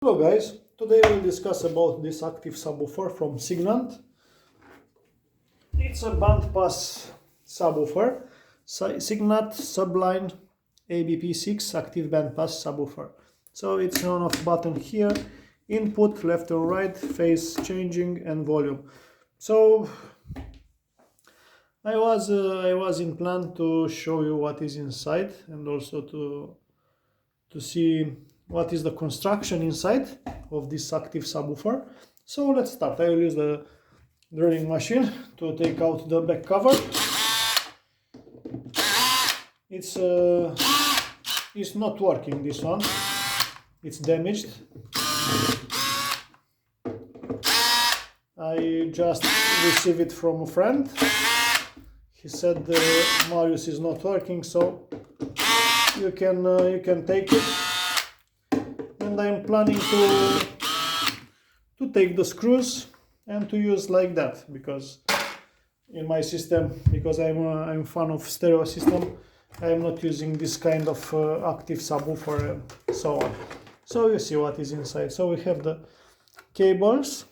Hello guys, today we'll discuss about this active subwoofer from Signat. It's a Bandpass subwoofer, Signat Subline ABP6 active bandpass subwoofer. So it's on off button here, input left or right, phase changing and volume. So I was in plan to show you what is inside and also to see what is the construction inside of this active subwoofer. So let's start. I will use the drilling machine to take out the back cover. It's not working, this one. It's damaged. I just received it from a friend. He said Marius is not working, so you can take it. And I'm planning to take the screws and to use like that, because in my system, because I'm fan of stereo system, I am not using this kind of active subwoofer and so on. So you see what is inside. So we have the cables.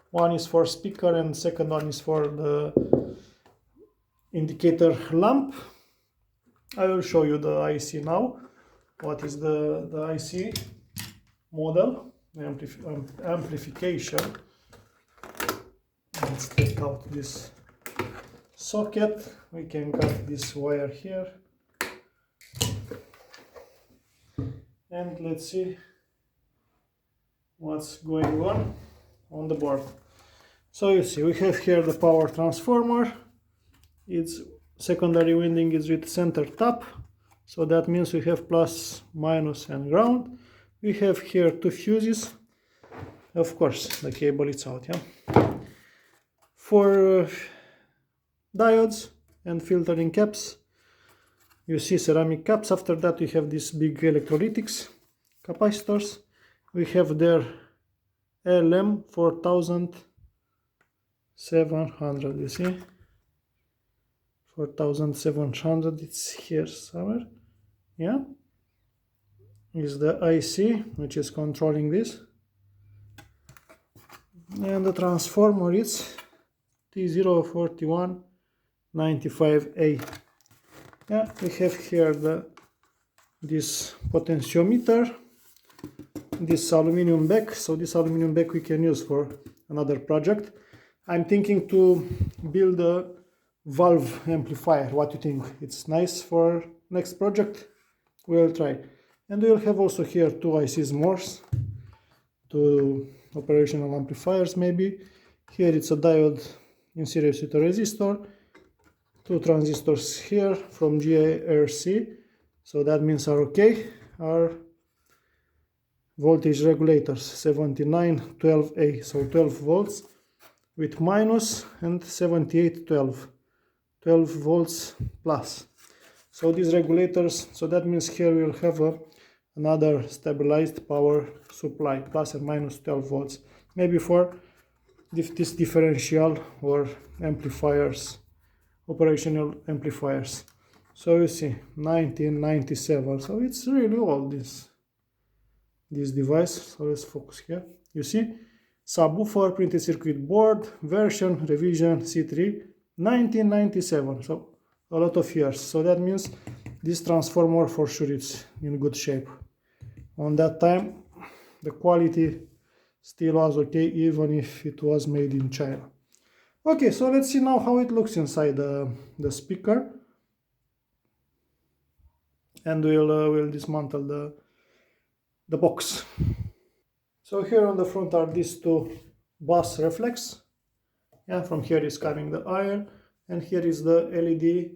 One is for speaker and second one is for the indicator lamp. I will show you the IC now. What is the IC model, amplification. Let's take out this socket. We can cut this wire here. And let's see what's going on the board. So you see, we have here the power transformer. Its secondary winding is with center tap. So that means we have plus, minus and ground. We have here two fuses. Of course, the cable is out, yeah. For diodes and filtering caps, you see ceramic caps. After that we have these big electrolytics capacitors. We have their LM 4700, you see. 4700, it's here somewhere, yeah, is the IC which is controlling this, and the transformer is T04195A. Yeah, we have here this potentiometer, this aluminum back. So this aluminum back we can use for another project. I'm thinking to build a valve amplifier. What do you think? It's nice for next project? We'll try. And we'll have also here two ICs more, two operational amplifiers maybe. Here it's a diode in series with a resistor, two transistors here from GRC, so that means are okay. Our voltage regulators 7912A, so 12 volts with minus, and 7812. 12 volts plus. So these regulators, so that means here we'll have another stabilized power supply, plus and minus 12 volts, maybe for this differential or amplifiers, operational amplifiers. So you see 1997, so it's really old, this device. So let's focus here. You see subwoofer, printed circuit board, version, revision C3, 1997, so a lot of years. So that means this transformer for sure is in good shape. On that time the quality still was okay, even if it was made in China. Okay, so let's see now how it looks inside the speaker, and we'll dismantle the box. So here on the front are these two bus reflex. And from here is coming the iron, and here is the LED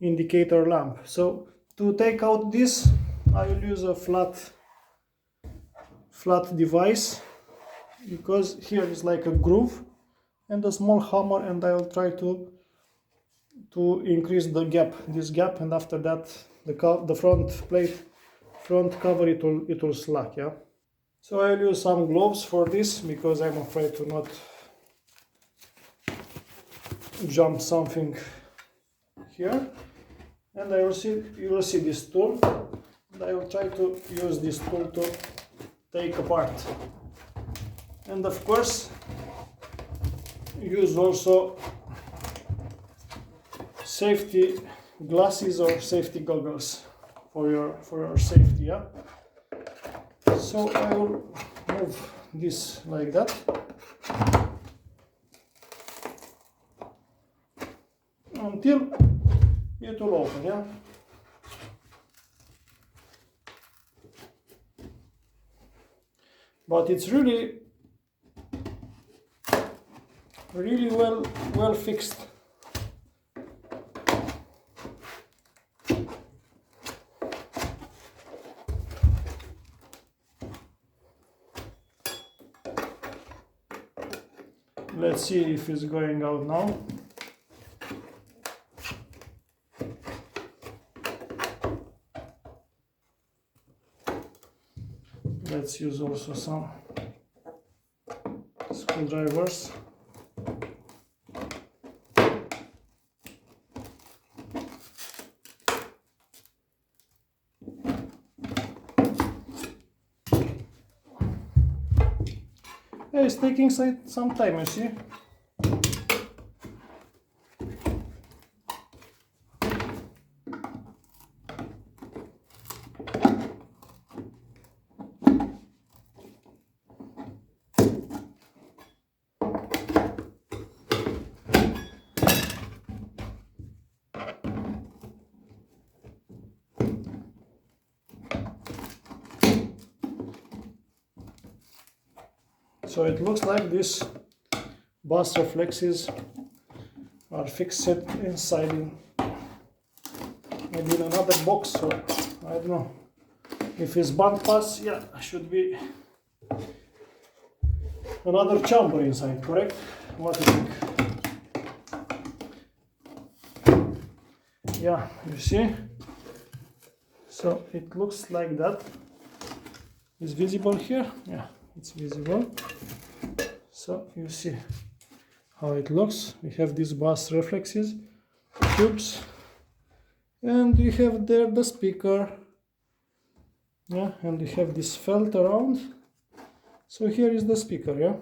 indicator lamp. So to take out this, I will use a flat device, because here is like a groove and a small hammer, and I will try to increase the gap, this gap, and after that the front plate, front cover, it will slack, yeah. So I will use some gloves for this, because I'm afraid to not jump something here. And you will see this tool, and I will try to use this tool take apart. And of course, use also safety glasses or safety goggles for your safety. Yeah. So I will move this like that. Until it will open, yeah. But it's really well fixed. Let's see if it's going out now. Let's use also some screwdrivers. Yeah, it's taking some time, you see. So it looks like these bass reflexes are fixed inside maybe in another box, or I don't know. If it's Bandpass, yeah, should be another chamber inside, correct? What do you think? Yeah, you see? So it looks like that. Is visible here? Yeah, it's visible. So you see how it looks. We have these bass reflexes, tubes, and you have there the speaker. Yeah, and you have this felt around. So here is the speaker, yeah.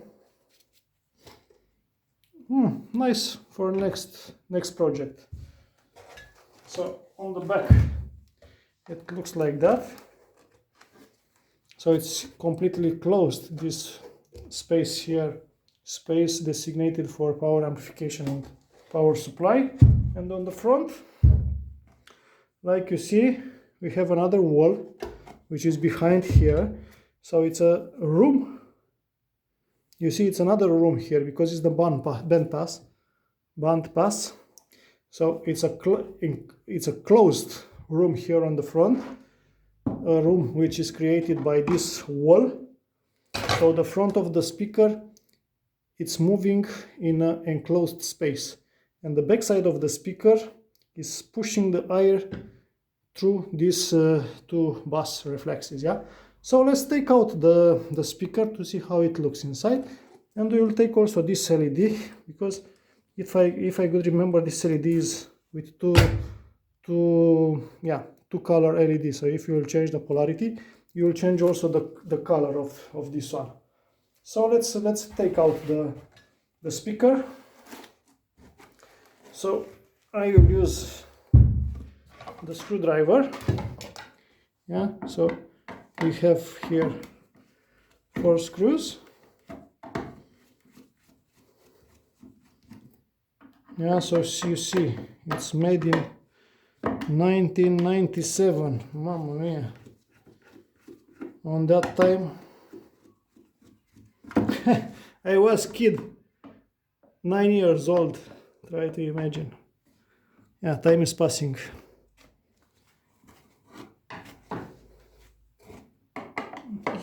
Nice for next project. So on the back it looks like that. So it's completely closed, this space here, space designated for power amplification and power supply. And on the front, like you see, we have another wall which is behind here. So it's a room. You see, it's another room here because it's the bandpass. So it's a closed room here on the front, a room which is created by this wall. So the front of the speaker, it's moving in an enclosed space, and the back side of the speaker is pushing the air through these two bass reflexes. Yeah. So let's take out the speaker to see how it looks inside, and we will take also this LED, because if I could remember, this LED is with two color LED. So if you will change the polarity, you will change also the color of this one. So let's take out the speaker. So I will use the screwdriver. Yeah, so we have here 4 screws. Yeah, so you see, it's made in 1997. Mamma mia. On that time, I was kid, 9 years old. Try to imagine. Yeah, time is passing.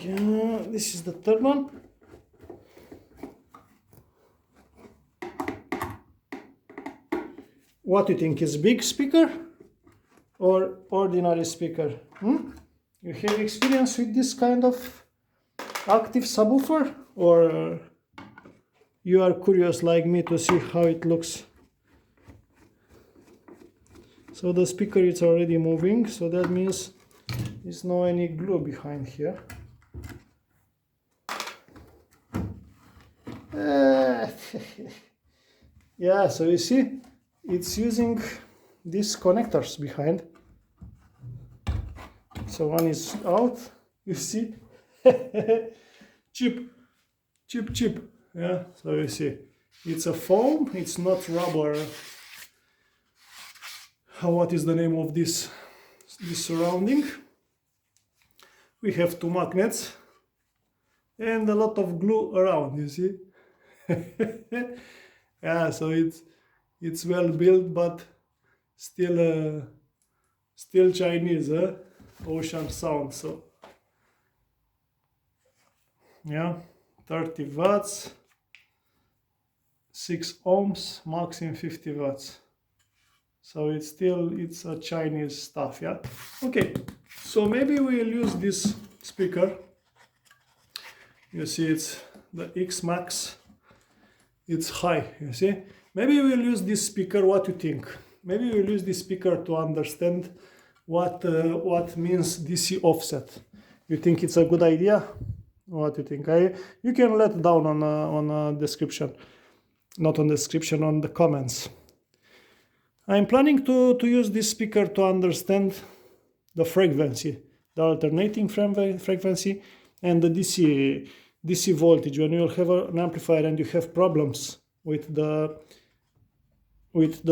Yeah, this is the third one. What do you think, is big speaker or ordinary speaker? You have experience with this kind of active subwoofer, or you are curious like me to see how it looks? So the speaker is already moving, so that means there's no any glue behind here. Yeah, so you see, it's using these connectors behind. So one is out, you see. Cheap. Yeah, so you see, it's a foam, it's not rubber. What is the name of this surrounding? We have two magnets and a lot of glue around, you see. Yeah, so it's well built, but still Chinese, ocean sound. So yeah, 30 watts, 6 ohms, maximum 50 watts. So it's a Chinese stuff, yeah. Okay, so maybe we'll use this speaker. You see, it's the X Max. It's high, you see. Maybe we'll use this speaker. What do you think? Maybe we'll use this speaker to understand what means DC offset. You think it's a good idea? What do you think? You can let down on description, not on description, on the comments. I'm planning to use this speaker to understand the frequency, the alternating frequency, and the DC voltage. When you have an amplifier and you have problems with the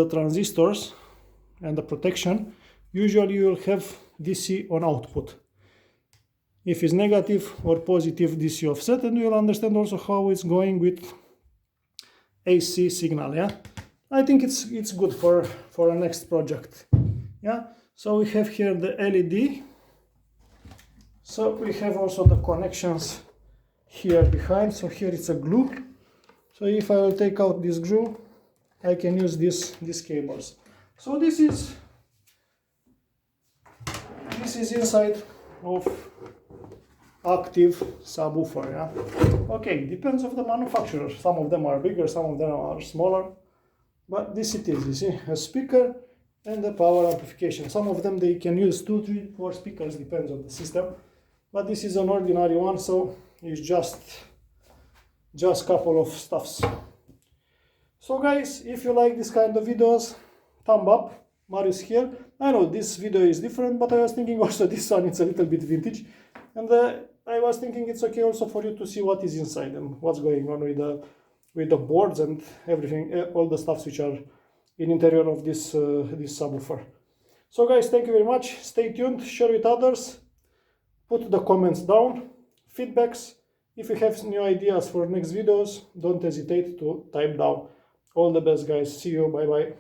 transistors and the protection, usually you will have DC on output. If it's negative or positive DC offset, and you will understand also how it's going with AC signal. Yeah, I think it's good for a next project. Yeah, so we have here the LED. So we have also the connections here behind. So here it's a glue. So if I will take out this glue, I can use these cables. So this is inside of active subwoofer. Yeah. Okay, depends on the manufacturer. Some of them are bigger, some of them are smaller. But this it is, you see, a speaker and the power amplification. Some of them they can use 2, 3, 4 speakers, depends on the system. But this is an ordinary one, so it's just couple of stuffs. So guys, if you like this kind of videos, thumb up. Marius here. I know this video is different, but I was thinking also this one it's a little bit vintage, and I was thinking it's okay also for you to see what is inside and what's going on with the boards and everything, all the stuffs which are in interior of this subwoofer. So guys, thank you very much. Stay tuned, share with others, put the comments down, feedbacks. If you have new ideas for next videos, don't hesitate to type down. All the best guys. See you. Bye bye.